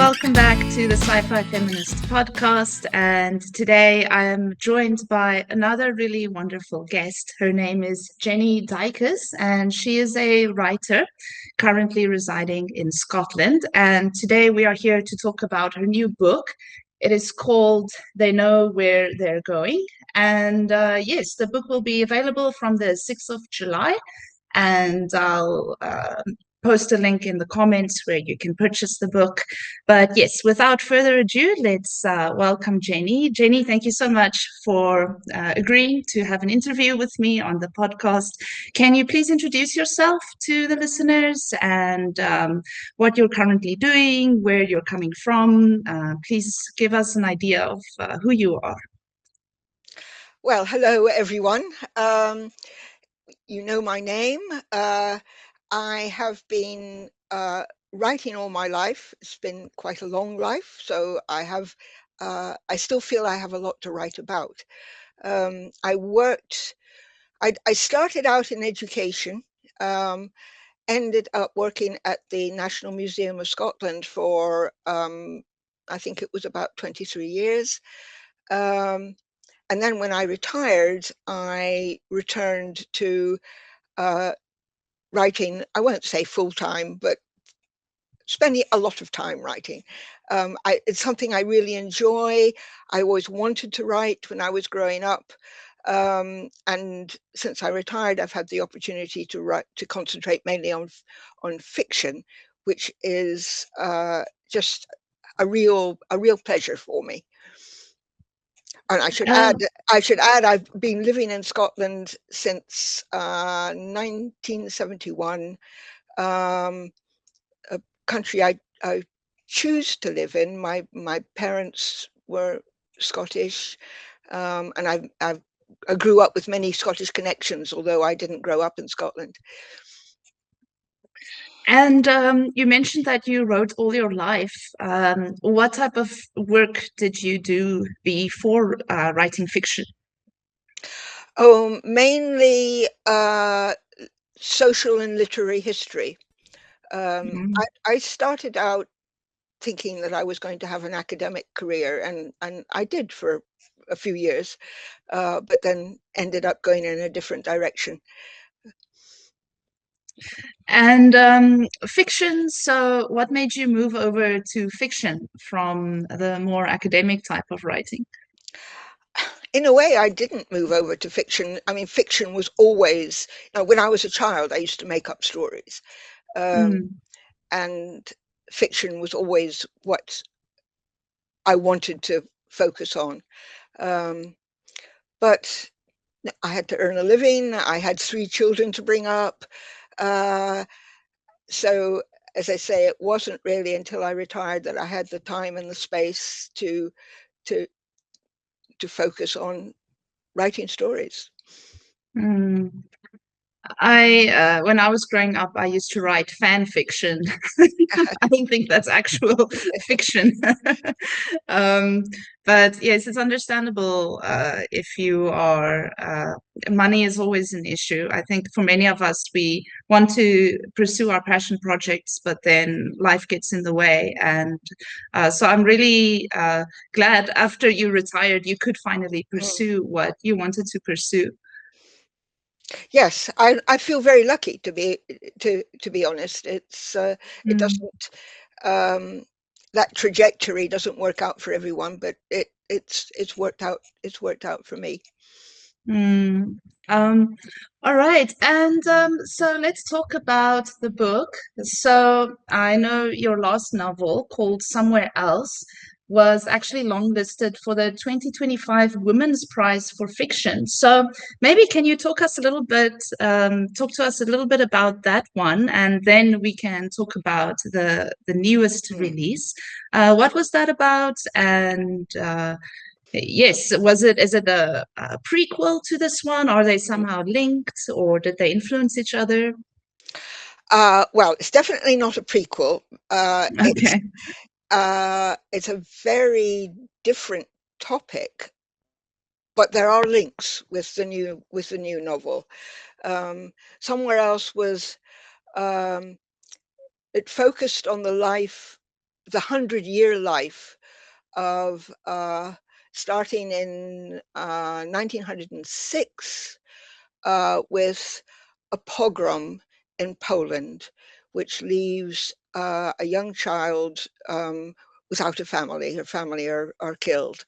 welcome back to the Sci-Fi Feminist podcast. And today I am joined by another really wonderful guest. Her name is Jenni Daiches, and she is a writer currently residing in Scotland. And today we are here to talk about her new book. It is called They Know Where They're Going. And yes, the book will be available from the 6th of July. And I'll post a link in the comments where you can purchase the book. But yes, without further ado, let's welcome Jenni. Jenni, thank you so much for agreeing to have an interview with me on the podcast. Can you please introduce yourself to the listeners and what you're currently doing, where you're coming from? Please give us an idea of who you are. Well, hello, everyone. You know my name. I have been writing all my life. It's been quite a long life, so I still feel I have a lot to write about. I started out in education, ended up working at the National Museum of Scotland for, I think it was about 23 years. And then when I retired, I returned to writing, I won't say full-time, but spending a lot of time writing. It's something I really enjoy. I always wanted to write when I was growing up. And since I retired, I've had the opportunity to concentrate mainly on fiction, which is just a real pleasure for me. And I should add, I've been living in Scotland since 1971. A country I choose to live in. My parents were Scottish, and I grew up with many Scottish connections, although I didn't grow up in Scotland. And you mentioned that you wrote all your life. What type of work did you do before writing fiction? Oh, mainly social and literary history. I started out thinking that I was going to have an academic career, and I did for a few years, but then ended up going in a different direction. And fiction, so what made you move over to fiction from the more academic type of writing? In a way, I didn't move over to fiction. I mean, fiction was always, when I was a child, I used to make up stories. And fiction was always what I wanted to focus on. But I had to earn a living. I had 3 children to bring up. So, as I say, it wasn't really until I retired that I had the time and the space to focus on writing stories. When I was growing up, I used to write fan fiction. I don't think that's actual fiction. But yes, it's understandable if you are, money is always an issue. I think for many of us, we want to pursue our passion projects, but then life gets in the way. And so I'm really glad after you retired, you could finally pursue what you wanted to pursue. Yes, I feel very lucky to be honest. It's it doesn't that trajectory doesn't work out for everyone, but it's worked out. It's worked out for me. All right, and so let's talk about the book. So I know your last novel, called Somewhere Else, was actually longlisted for the 2025 Women's Prize for Fiction. So maybe can you talk to us a little bit about that one, and then we can talk about the newest release. What was that about? And yes, is it a prequel to this one? Are they somehow linked, or did they influence each other? Well, it's definitely not a prequel. Okay. It's a very different topic, but there are links with the new novel. Somewhere Else was it focused on the life, the 100-year life of starting in 1906 with a pogrom in Poland, which leaves a young child without a family. Her family are killed,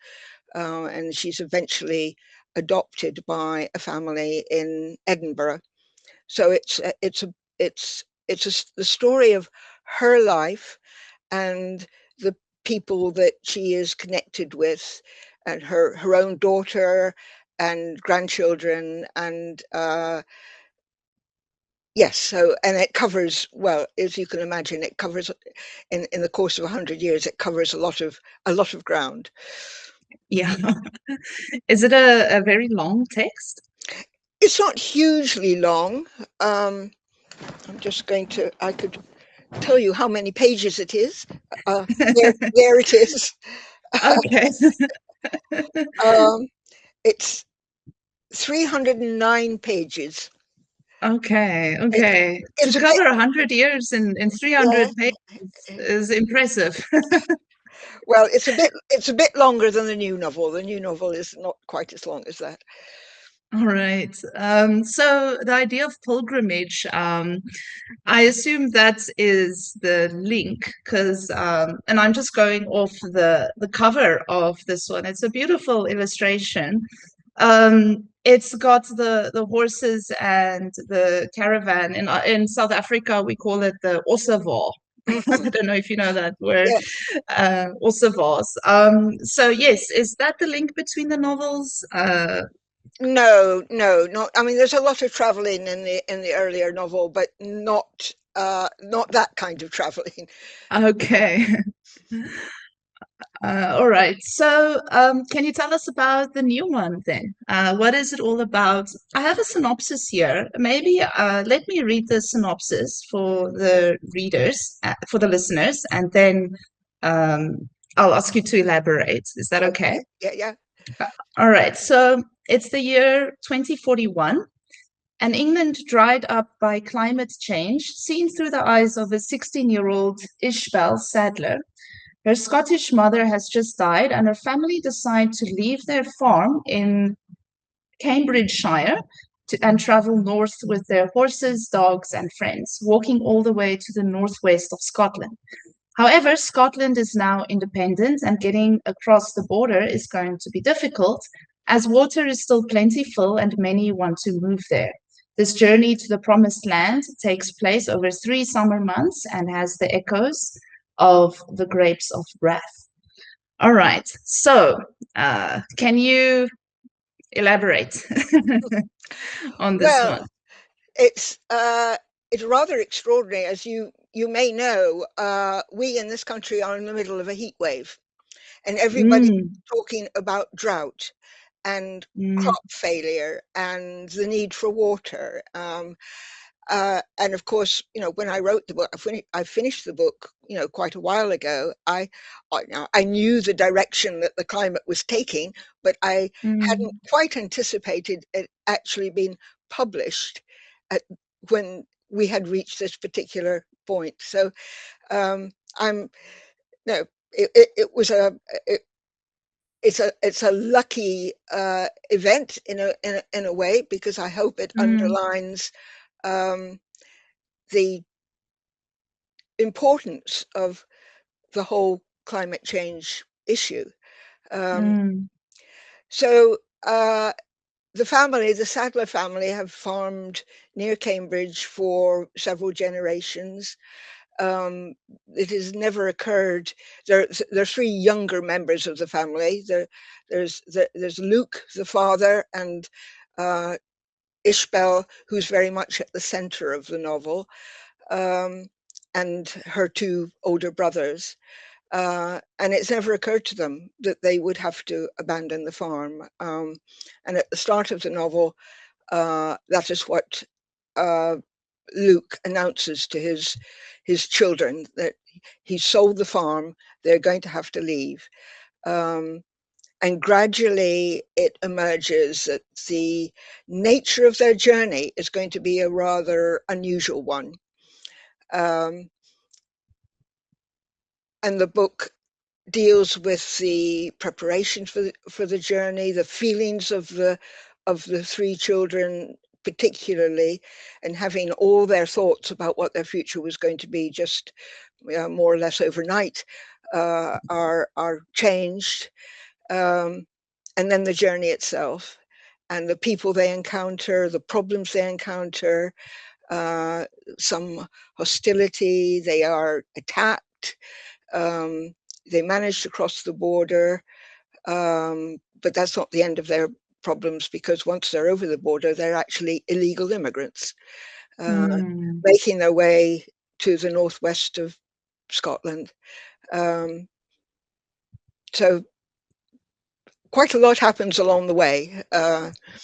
and she's eventually adopted by a family in Edinburgh. So the story of her life and the people that she is connected with, and her own daughter and grandchildren, and yes, so, and it covers, well, as you can imagine, it covers in the course of 100 years, it covers a lot of ground. Yeah. Is it a very long text? It's not hugely long. I'm just going to, I could tell you how many pages it is. There it is. Okay. It's 309 pages. Okay. It, Okay. To it's a bit, cover 100 years in yeah. 300 pages is impressive. Well, it's a bit longer than the new novel. The new novel is not quite as long as that. All right. So the idea of pilgrimage, I assume that is the link because, and I'm just going off the cover of this one. It's a beautiful illustration. It's got the horses and the caravan. In South Africa, we call it the ossevaar. Mm-hmm. I don't know if you know that word, Yeah. ossevaars. So yes, is that the link between the novels? No, no, not. I mean, there's a lot of traveling in the earlier novel, but not that kind of traveling. Okay. All right. So, can you tell us about the new one then? What is it all about? I have a synopsis here. Maybe let me read the synopsis for the readers, for the listeners, and then I'll ask you to elaborate. Is that okay? Okay. Yeah, yeah. All right. So, it's the year 2041, and England dried up by climate change, seen through the eyes of a 16-year-old Ishbel Sadler. Her Scottish mother has just died, and her family decide to leave their farm in Cambridgeshire and travel north with their horses, dogs, and friends, walking all the way to the northwest of Scotland. However, Scotland is now independent, and getting across the border is going to be difficult, as water is still plentiful and many want to move there. This journey to the promised land takes place over 3 summer months and has the echoes of the grapes of wrath. All right, so can you elaborate on this Well, one? it's uh, it's rather extraordinary, as you may know. We in this country are in the middle of a heat wave, and everybody's Mm, talking about drought and mm, crop failure and the need for water. And of course, when I wrote the book, I finished the book, quite a while ago. I knew the direction that the climate was taking, but I hadn't mm, quite anticipated it actually being published at, when we had reached this particular point. So um, I'm no, it was it, it's a lucky event in a way, because I hope it mm, underlines um, the importance of the whole climate change issue. Um, mm, so the Sadler family, have farmed near Cambridge for several generations. Um, it has never occurred. There are three younger members of the family. There's Luke, the father, and uh, Ishbel, who's very much at the center of the novel, um, and her two older brothers. And it's never occurred to them that they would have to abandon the farm. And at the start of the novel, that is what uh, Luke announces to his children, that he sold the farm. They're going to have to leave. Um, and gradually it emerges that the nature of their journey is going to be a rather unusual one. Um, and the book deals with the preparation for the journey, the feelings of the three children particularly, and having all their thoughts about what their future was going to be just more or less overnight are changed, and then the journey itself and the people they encounter, the problems they encounter, some hostility, they are attacked, they manage to cross the border, but that's not the end of their problems, because once they're over the border, they're actually illegal immigrants Mm. making their way to the northwest of Scotland. Um, so quite a lot happens along the way,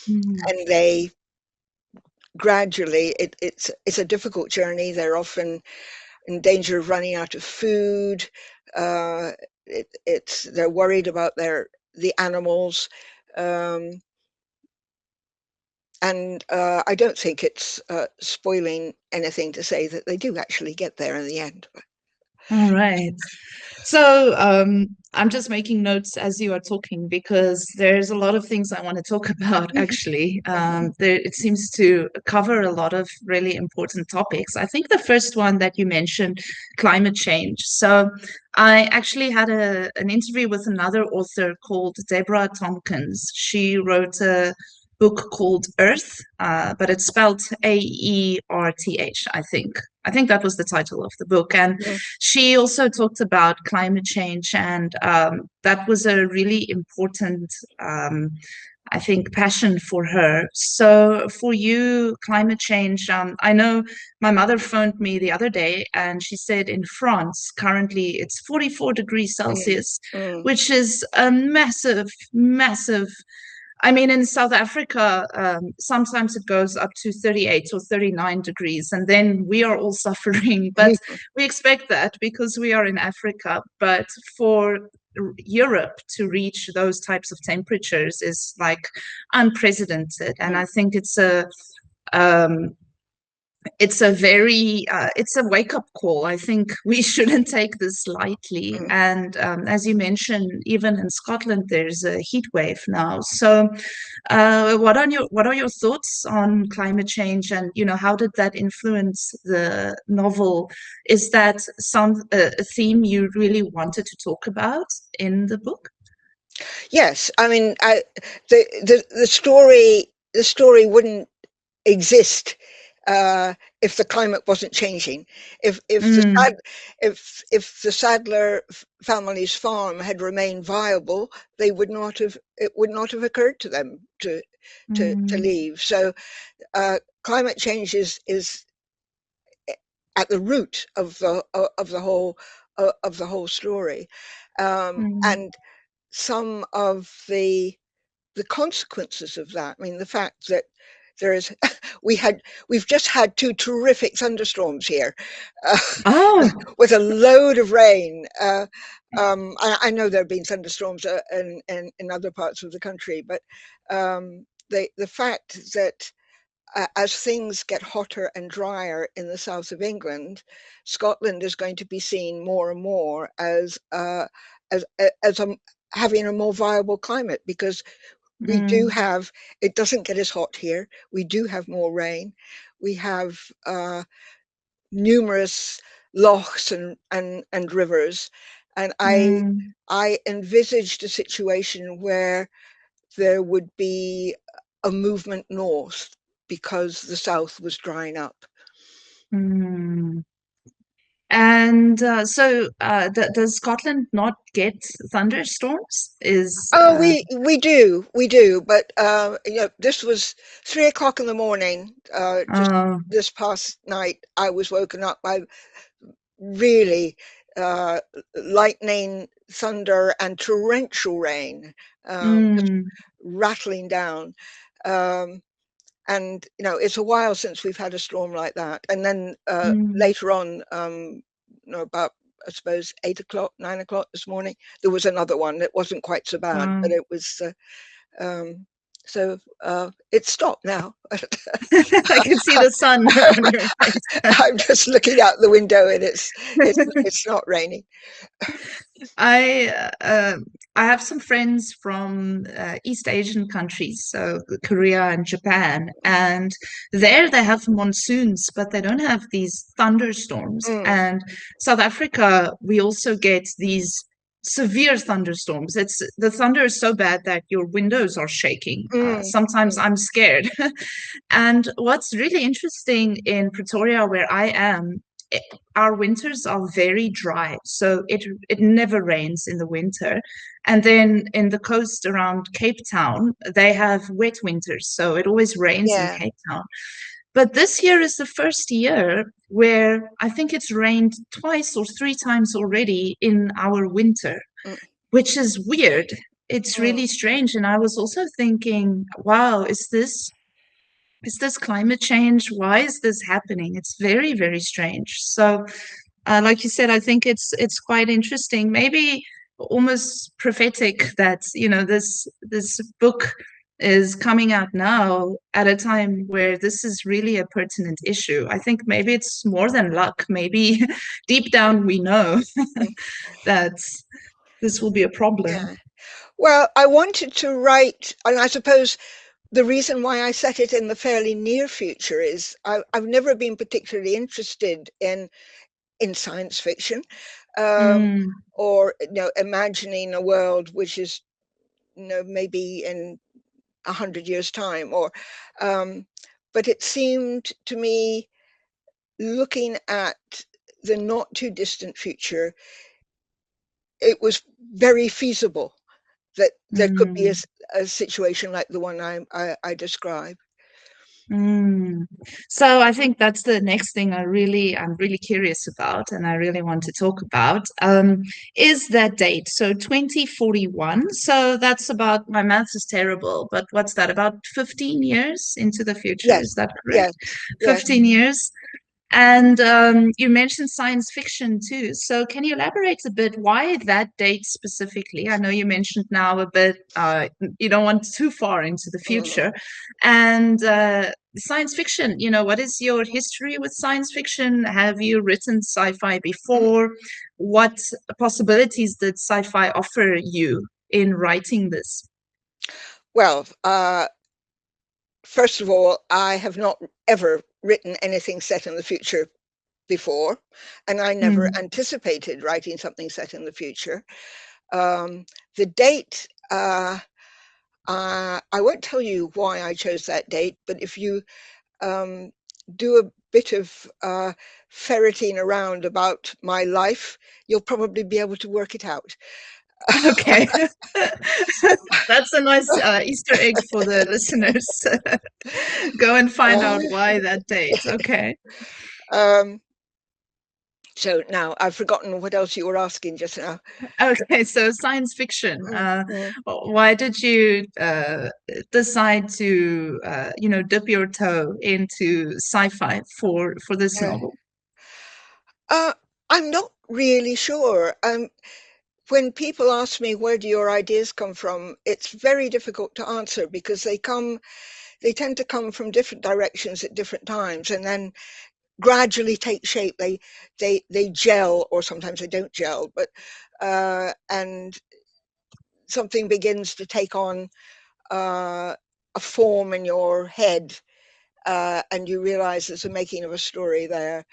Mm. and they gradually, it's a difficult journey. They're often in danger of running out of food. Uh, they're worried about the animals, um, and I don't think it's spoiling anything to say that they do actually get there in the end. All right. So I'm just making notes as you are talking because there's a lot of things I want to talk about, actually. It seems to cover a lot of really important topics. I think the first one that you mentioned, climate change. So I actually had an interview with another author called Deborah Tompkins. She wrote a book called Earth, but it's spelled Aerth, I think. I think that was the title of the book. And Mm, she also talked about climate change, and that was a really important, I think, passion for her. So, for you, climate change, I know my mother phoned me the other day and she said in France, currently it's 44 degrees mm, Celsius, mm, which is a massive, massive. I mean, in South Africa, sometimes it goes up to 38 or 39 degrees, and then we are all suffering. But we expect that because we are in Africa. But for Europe to reach those types of temperatures is like unprecedented. And mm, I think um, it's a wake up call. I think we shouldn't take this lightly. mm. And as you mentioned, even in Scotland, there's a heat wave now. So, what are your thoughts on climate change, and how did that influence the novel? Is that a theme you really wanted to talk about in the book? Yes, I mean, the story wouldn't exist if the climate wasn't changing. If Mm, if the Sadler family's farm had remained viable, it would not have occurred to them to mm, leave. So climate change is at the root of the whole story, mm, and some of the consequences of that. I mean, the fact that there is, we've just had two terrific thunderstorms here, uh, oh, with a load of rain. I know there have been thunderstorms in other parts of the country, but the fact that as things get hotter and drier in the south of England, Scotland is going to be seen more and more as having a more viable climate, because we do mm, have, it doesn't get as hot here. We do have more rain. We have numerous lochs and rivers. And mm, I envisaged a situation where there would be a movement north because the south was drying up. mm. And does Scotland not get thunderstorms? Is Oh, we do, but this was 3 o'clock in the morning. Just uh, this past night, I was woken up by really uh, lightning, thunder, and torrential rain, just mm, rattling down. Um, and it's a while since we've had a storm like that. And then mm, later on, about, I suppose, 8 o'clock, 9 o'clock this morning, there was another one that wasn't quite so bad, uh, but it was um, So it's stopped now. I can see the sun on your face. I'm just looking out the window, and it's not raining. I I have some friends from East Asian countries, so Korea and Japan, and there they have monsoons, but they don't have these thunderstorms. Mm, And South Africa, we also get these severe thunderstorms. It's the thunder is so bad that your windows are shaking. mm, Sometimes mm. I'm scared. And what's really interesting in Pretoria, where I am, it, our winters are very dry, so it never rains in the winter. And then in the coast around Cape Town, they have wet winters, so it always rains in Yeah. Cape Town. But this year is the first year where I think it's rained twice or three times already in our winter, Mm, which is weird. It's mm. really strange. And I was also thinking, wow, is this climate change? Why is this happening? It's very, very strange. So, like you said, I think it's quite interesting, maybe almost prophetic that this book is coming out now at a time where this is really a pertinent issue. I think maybe it's more than luck. Maybe deep down we know Mm. that this will be a problem. Yeah. Well, I wanted to write, and I suppose the reason why I set it in the fairly near future is I've never been particularly interested in science fiction, um, Mm, or imagining a world which is maybe in 100 years' time, or um, but it seemed to me, looking at the not too distant future, it was very feasible that there could be mm. a situation like the one I describe. Mm. So I think that's the next thing I'm really curious about and I really want to talk about is that date. So 2041. So that's about, my maths is terrible, but what's that, about 15 years into the future? Yes, Is that correct? yes, yes. 15 years. And you mentioned science fiction too. So can you elaborate a bit why that date specifically? I know you mentioned now a bit, you don't want too far into the Mm. future. And science fiction, what is your history with science fiction? Have you written sci-fi before? What possibilities did sci-fi offer you in writing this? Well, first of all, I have not ever written anything set in the future before, and I never Mm. anticipated writing something set in the future. Um, the date, I won't tell you why I chose that date, but if you um, do a bit of ferreting around about my life, you'll probably be able to work it out. Okay. That's a nice Easter egg for the listeners. Go and find out Uh, why that date. Okay. um, so now I've forgotten what else you were asking just now. Okay, so science fiction. Mm, mm, Why did you decide to dip your toe into sci-fi for this yeah. novel? Uh, I'm not really sure. When people ask me where do your ideas come from, it's very difficult to answer because they tend to come from different directions at different times, and then gradually take shape. They gel, or sometimes they don't gel, but and something begins to take on a form in your head, and you realize there's a making of a story there.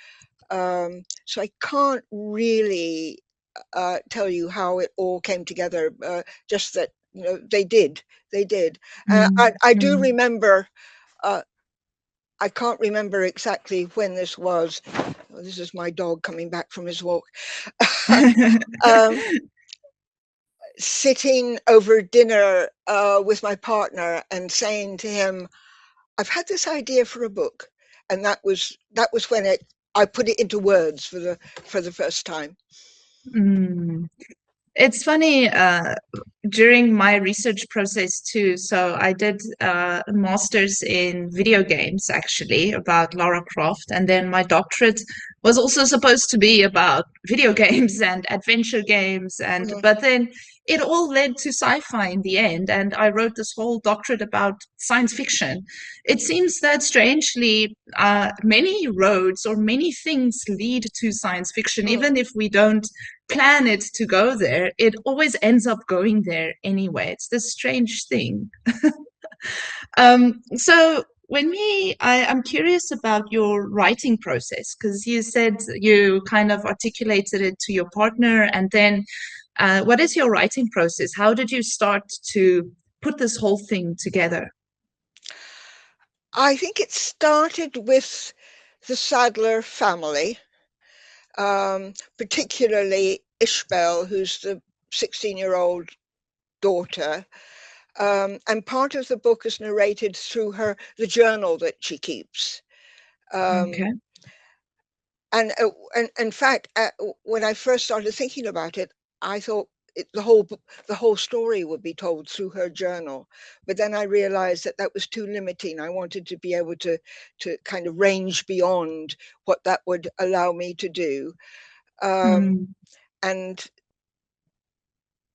So I can't really tell you how it all came together. Just that they did. Mm, I do mm. remember. Uh, I can't remember exactly when this was. Oh, this is my dog coming back from his walk. um, Sitting over dinner with my partner and saying to him, "I've had this idea for a book," and that was when I put it into words for the first time. Mm. It's funny, during my research process too. So I did a master's in video games, actually, about Lara Croft, and then my doctorate was also supposed to be about video games and adventure games. And Mhm. but then it all led to sci-fi in the end, and I wrote this whole doctorate about science fiction. It seems that strangely, many roads or many things lead to science fiction, Mm. even if we don't plan it to go there, it always ends up going there anyway. It's this strange thing. So I'm curious about your writing process because you said you kind of articulated it to your partner, and then what is your writing process? How did you start to put this whole thing together? I think it started with the Sadler family, particularly Ishbel, who's the 16-year-old daughter. And part of the book is narrated through the journal that she keeps. Um, Okay. and in fact, when I first started thinking about it, I thought the whole story would be told through her journal. But then I realized that that was too limiting. I wanted to be able to kind of range beyond what that would allow me to do. Um, Mm, and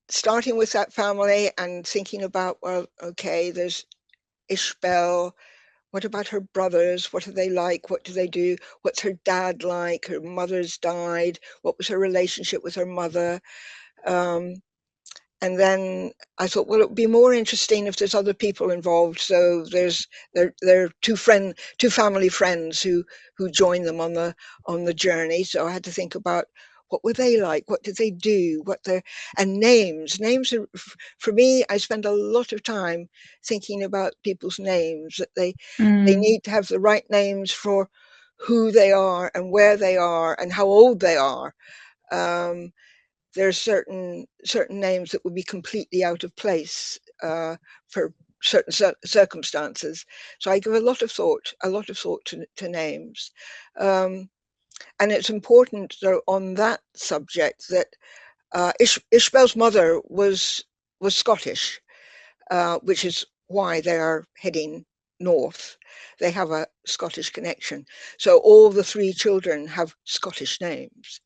starting with that family and thinking about, well, okay, there's Ishbel. What about her brothers? What are they like? What do they do? What's her dad like? Her mother's died. What was her relationship with her mother? Um, and then I thought, well, it would be more interesting if there's other people involved. So there are two family friends who join them on the journey. So I had to think about what were they like, what did they do, and names are, for me, I spend a lot of time thinking about people's names, that they mm, need to have the right names for who they are and where they are and how old they are. Um, there's certain names that would be completely out of place for certain circumstances. So I give a lot of thought to names, um, and it's important though on that subject that Ishbel's mother was Scottish, which is why they are heading north. They have a Scottish connection, so all the three children have Scottish names.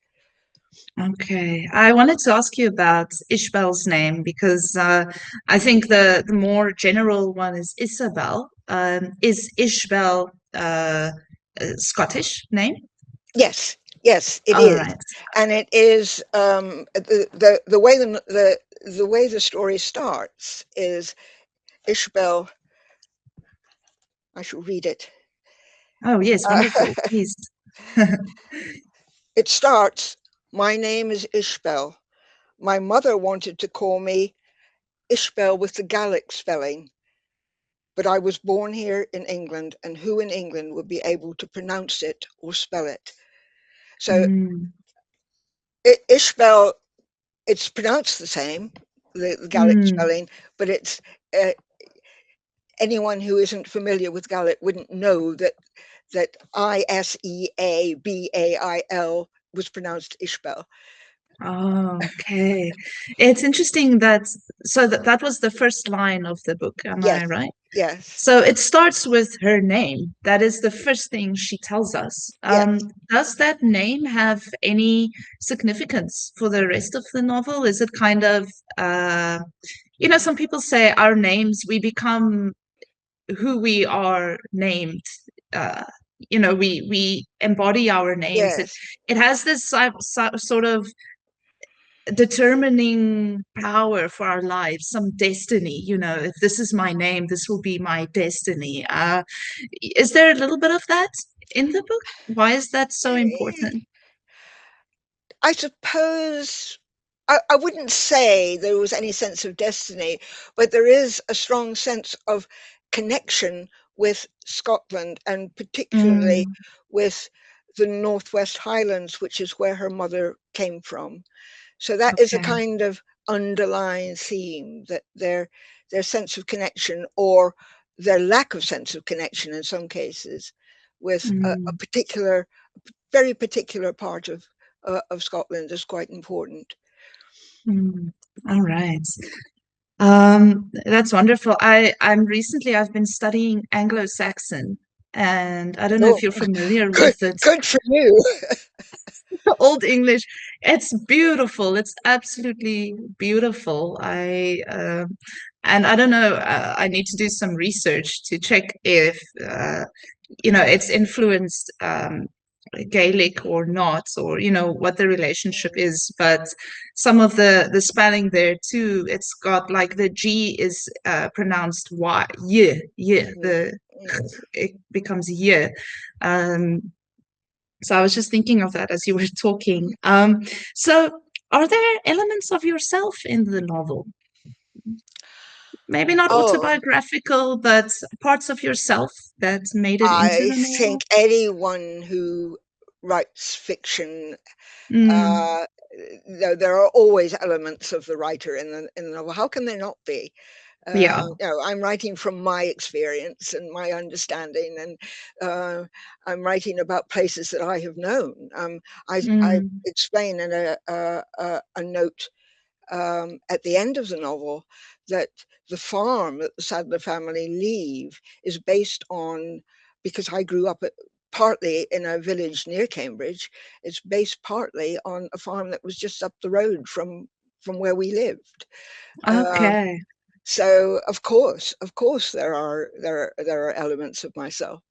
okay. I wanted to ask you about Ishbel's name because I think the more general one is Isabel. Is Ishbel a Scottish name? Yes, yes, it All is, right. and it is the way the story starts is Ishbel. I shall read it. Oh, yes, Uh, wonderful. Please. it starts. My name is Ishbel. My mother wanted to call me Ishbel with the Gaelic spelling, but I was born here in England, and who in England would be able to pronounce it or spell it? So Mm, Ishbel, it's pronounced the same, the Gaelic mm. spelling, but it's uh, anyone who isn't familiar with Gaelic wouldn't know that Iseabail was pronounced Ishbel. Oh, okay. It's interesting that that was the first line of the book, am Yes, I right? yes, So it starts with her name. That is the first thing she tells us. yes, Does that name have any significance for the rest of the novel? Is it kind of, some people say our names, we become who we are named. Uh, we embody our names. It yes, it has this sort of determining power for our lives, some destiny. If this is my name, this will be my destiny. Is there a little bit of that in the book? Why is that so Eh, important? I suppose I wouldn't say there was any sense of destiny, but there is a strong sense of connection with Scotland and particularly Mm, with the Northwest Highlands, which is where her mother came from. So that is a okay. kind of underlying theme, that their sense of connection, or their lack of sense of connection in some cases, with a Mm, particular, very particular part of Scotland is quite important. mm. All right. That's wonderful. I've been studying Anglo-Saxon, and I don't know Oh, if you're familiar good, with it. good for you. Old English. It's beautiful. It's absolutely beautiful. And I don't know, I need to do some research to check if, it's influenced Gaelic or not, or, what the relationship is. But some of the spelling there too, it's got like the G is pronounced Y, yeah, yeah, Mhm, mhm. it becomes yeah. Um, so I was just thinking of that as you were talking. So are there elements of yourself in the novel? Maybe not Oh, autobiographical, but parts of yourself that made it into I the think novel? anyone who writes fiction, Mm, uh, there are always elements of the writer in the novel. How can there not be? yeah. I'm writing from my experience and my understanding, and I'm writing about places that I have known. I Mm, explain in a note at the end of the novel that the farm that the Sadler family leave is based on, because I grew up partly in a village near Cambridge, it's based partly on a farm that was just up the road from where we lived. Uh, okay. so of course, there are elements of myself.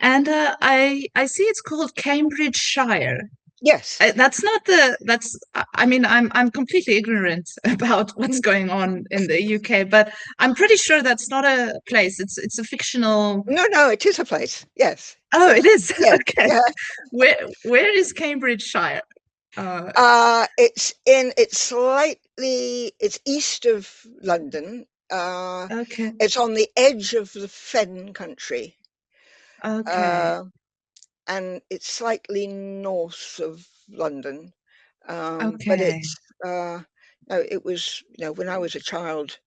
And I see it's called Cambridgeshire. Yes. That's not that's I mean I'm completely ignorant about what's going on in the UK, but I'm pretty sure that's not a place. It's a fictional. No, no, it is a place. Yes, Oh, it yes, is. yes, Okay. yeah. Where is Cambridgeshire? Uh, It's east of London. okay. It's on the edge of the Fen country, Okay. uh, and it's slightly north of London. But Okay. it's no, it was, when I was a child,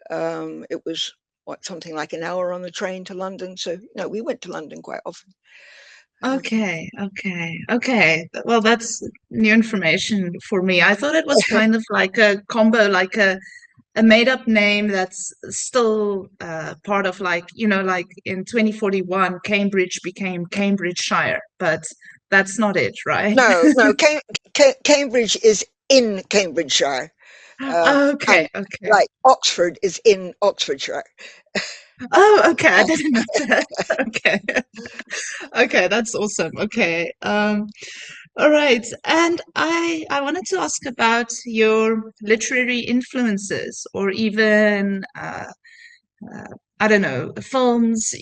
it was something like an hour on the train to London. So we went to London quite often. Okay. Okay. Okay. Well, that's new information for me. I thought it was kind of like a combo, like a made up name that's still part of, like, like in 2041 Cambridge became Cambridgeshire, but that's not it, right? No, no, Cambridge is in Cambridgeshire, Okay, and okay. like Oxford is in Oxfordshire. Oh, okay, I didn't know that. Okay. Okay, that's awesome. Okay. All right. And I wanted to ask about your literary influences, or even uh, I don't know, films,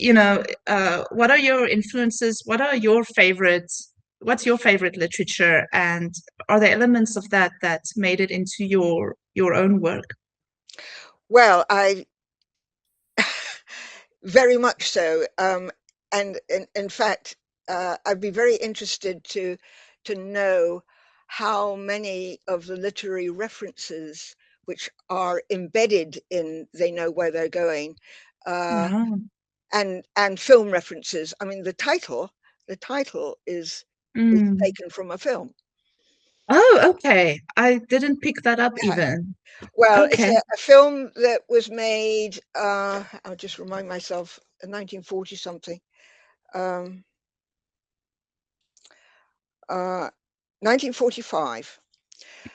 what are your influences? What's your favorite literature? And are there elements of that made it into your own work? Well, I very much so, and in fact, I'd be very interested to know how many of the literary references which are embedded in They Know Where They're Going, uh, Oh. and film references. I mean, the title is Mm. taken from a film. Oh, okay. I didn't pick that up Yeah. even. Well, it's Okay. a film that was made. I'll just remind myself, in 1940 something. Um, 1945.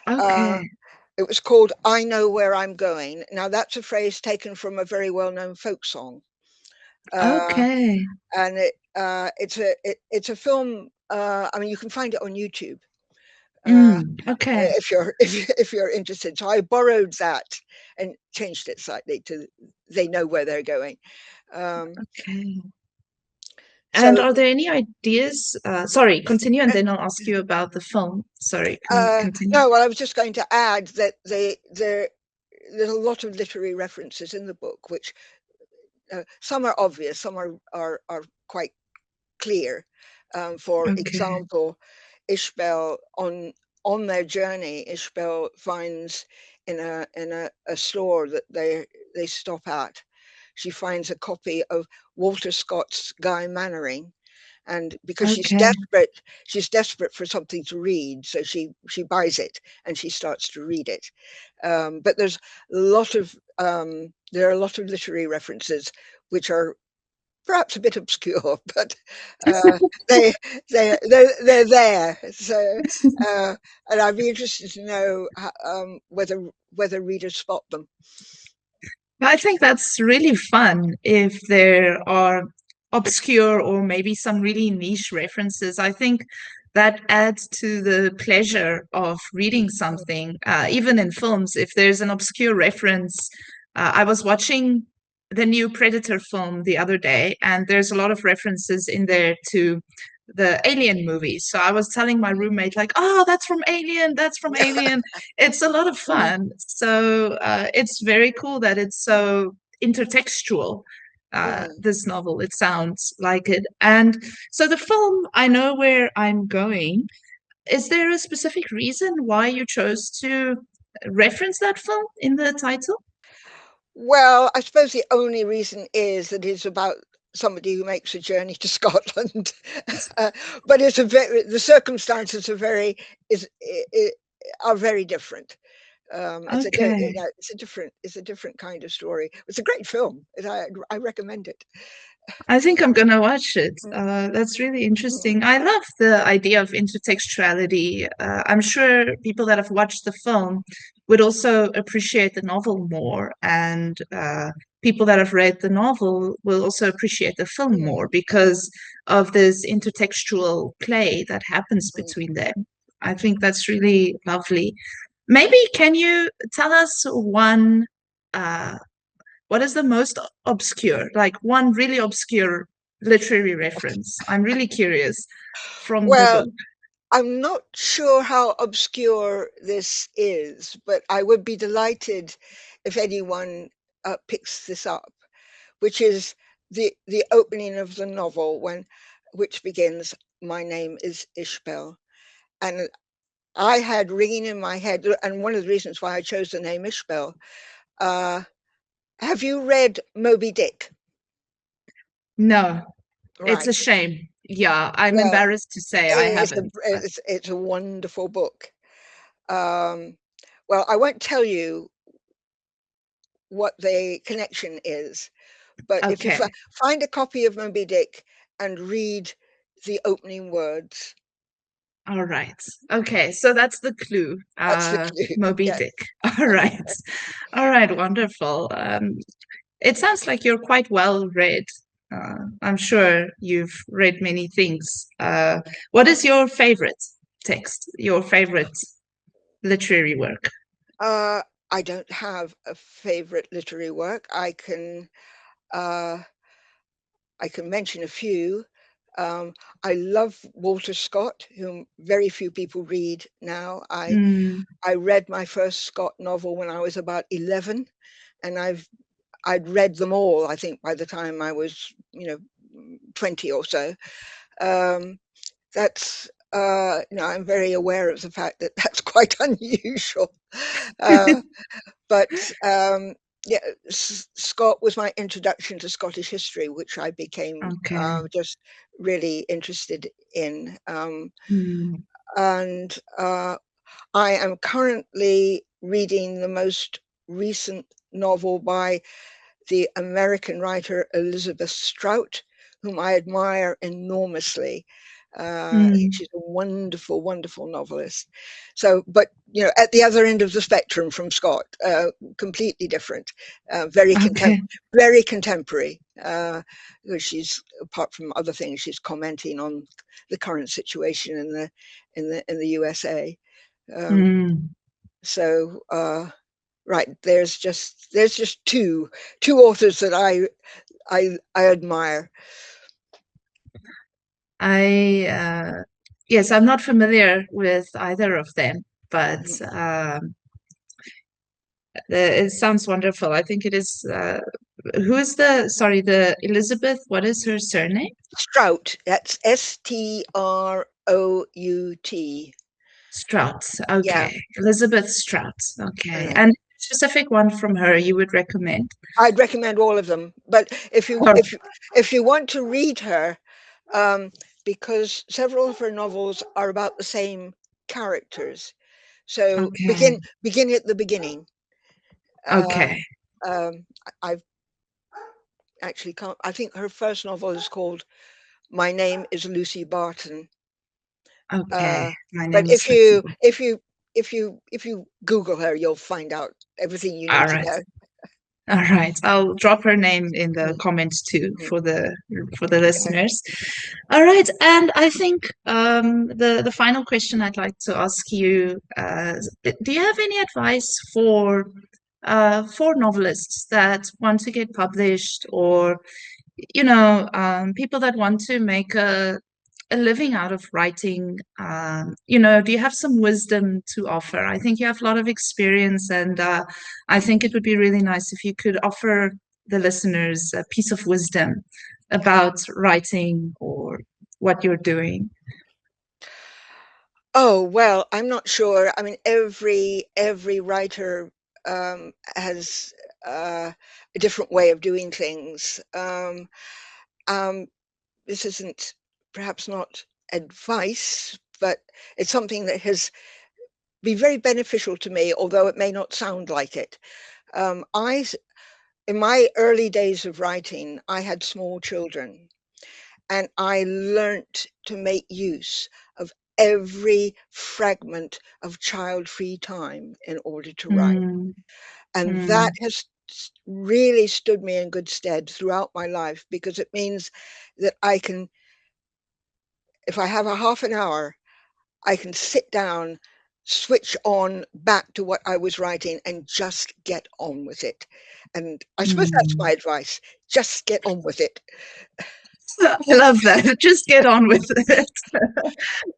Uh, Okay. it was called "I Know Where I'm Going." Now, that's a phrase taken from a very well-known folk song, uh, Okay. and it's a film. I mean, you can find it on YouTube. Okay. If you're interested. So I borrowed that and changed it slightly to "They Know Where They're Going." Um, Okay. And so are there any ideas? Sorry, continue, and then I'll ask you about the film. Sorry, continue. no, well, I was just going to add that there's a lot of literary references in the book, which some are obvious, some are quite clear. For Okay. example, Ishbel on their journey, Ishbel finds in a store that they stop at. She finds a copy of Walter Scott's Guy Mannering, and because Okay. she's desperate for something to read, so she buys it and she starts to read it. But there are a lot of literary references which are perhaps a bit obscure, but uh, they they're there. So, and I'd be interested to know whether readers spot them. I think that's really fun if there are obscure or maybe some really niche references. I think that adds to the pleasure of reading something, even in films. If there's an obscure reference, I was watching the new Predator film the other day, and there's a lot of references in there to the Alien movies. So I was telling my roommate, like, oh, that's from Alien, that's from Alien. It's a lot of fun. So it's very cool that it's so intertextual. Mm. This novel, it sounds like it. And so the film, I Know Where I'm Going. Is there a specific reason why you chose to reference that film in the title? Well, I suppose the only reason is that it's about somebody who makes a journey to Scotland, uh, but the circumstances is I- are very different. Okay. It's a different kind of story. It's a great film. I recommend it. I think I'm gonna watch it. Mm, That's really mm, interesting. I love the idea of intertextuality. I'm sure people that have watched the film would also appreciate the novel more, and people that have read the novel will also appreciate the film mm, more because of this intertextual play that happens mm. between them. I think that's really lovely. Maybe can you tell us one uh, what is the most obscure, like one really obscure literary reference? I'm really curious from the Well, book. I'm not sure how obscure this is, but I would be delighted if anyone picks this up, which is the opening of the novel which begins, "My name is Ishbel," and I had ringing in my head, and one of the reasons why I chose the name Ishbel. Uh, have you read Moby Dick? No, it's a Right. shame. Yeah, I'm Well, embarrassed to say I haven't. But it's a wonderful book. Um, well, I won't tell you what the connection is, but if you okay, find a copy of Moby Dick and read the opening words, all right. Okay, so that's the clue. that's the clue. Moby Yes. Dick. All right. All right, wonderful. It sounds like you're quite well read. I'm sure you've read many things. What is your favorite text? Your favorite literary work? Uh, I don't have a favorite literary work. Uh, I can mention a few. Um, I love Walter Scott, whom very few people read now. Mm, I read my first Scott novel when I was about 11, and I'd read them all, I think, by the time I was, 20 or so. Um, I'm very aware of the fact that that's quite unusual. Uh, but yeah, Scott was my introduction to Scottish history, which I became okay. just really interested in. Mm, And I am currently reading the most recent novel by the American writer Elizabeth Strout, whom I admire enormously. mm, She's a wonderful, wonderful novelist. So, but at the other end of the spectrum from Scott, completely different, okay. very contemporary. Because she's, apart from other things, she's commenting on the current situation in the USA. Um, Mm. so, right, there's just two authors that I admire. Yes, I'm not familiar with either of them, but Mhm. it sounds wonderful. I think it is. Who is sorry, the Elizabeth? What is her surname? Strout. That's Strout. Strout. Yeah. Okay, Elizabeth Strout. Okay, Mm. and specific one from her you would recommend? I'd recommend all of them, but Oh, if you want to read her, um, because several of her novels are about the same characters, so okay, begin at the beginning. Uh, okay. um, I've actually can't. I think her first novel is called My Name is Lucy Barton. Okay, my But name is Lucy. if you Google her, you'll find out everything you All need to right. know. All right. I'll drop her name in the Mm, comments too mm, for the yeah. listeners. All right. And I think the final question I'd like to ask you, do you have any advice for novelists that want to get published, or people that want to make a living out of writing? Do you have some wisdom to offer? I think you have a lot of experience, and I think it would be really nice if you could offer the listeners a piece of wisdom about writing or what you're doing. Oh, well, I'm not sure. I mean, every writer has a different way of doing things. Um, this isn't perhaps not advice, but it's something that has been very beneficial to me, although it may not sound like it. Um, I, in my early days of writing, I had small children, and I learnt to make use of every fragment of child-free time in order to write. Mm, And that mm, has really stood me in good stead throughout my life, because it means that I can, if I have a half an hour, I can sit down, switch on back to what I was writing, and just get on with it. And I suppose that's my mm. advice. Just get on with it. I love that. Just get on with it.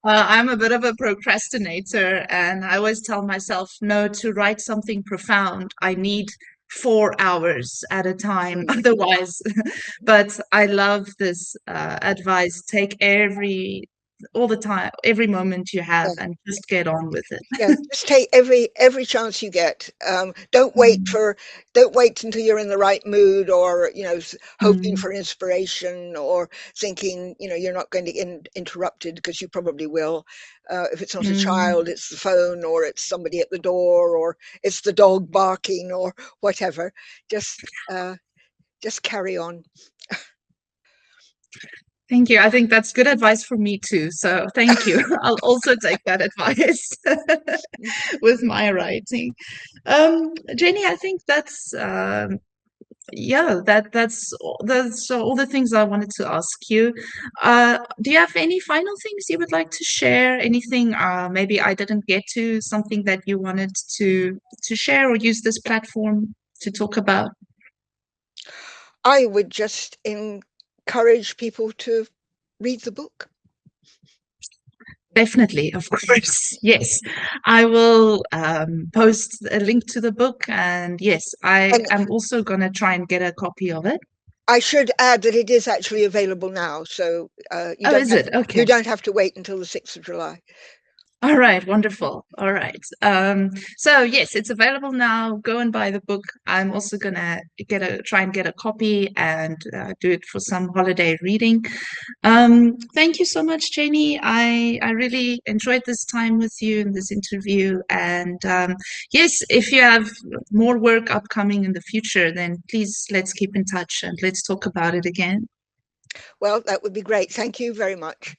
I'm a bit of a procrastinator, and I always tell myself, no, to write something profound, I need 4 hours at a time. Mm, Otherwise, but I love this advice. Take all the time, every moment you have, yeah. and just get on with it. Yeah, just take every chance you get. Don't wait Mm, for, don't wait until you're in the right mood, or hoping mm, for inspiration, or thinking you're not going to get interrupted, because you probably will. If it's not a mm. child, it's the phone, or it's somebody at the door, or it's the dog barking, or whatever. Just just carry on. Thank you. I think that's good advice for me too. So thank you. I'll also take that advice with my writing. Jenny, I think that's all the things I wanted to ask you. Do you have any final things you would like to share? Anything maybe I didn't get to, something that you wanted to share or use this platform to talk about? I would just encourage people to read the book. Definitely, of course. Yes. I will post a link to the book. And yes, I And am also going to try and get a copy of it. I should add that it is actually available now, so Oh, is it? you Okay. don't have to wait until the 6th of July. All right, wonderful. All right. So yes, it's available now. Go and buy the book. I'm also gonna try and get a copy and do it for some holiday reading. Thank you so much, Jenny. I really enjoyed this time with you in this interview. And yes, if you have more work upcoming in the future, then please let's keep in touch and let's talk about it again. Well, that would be great. Thank you very much.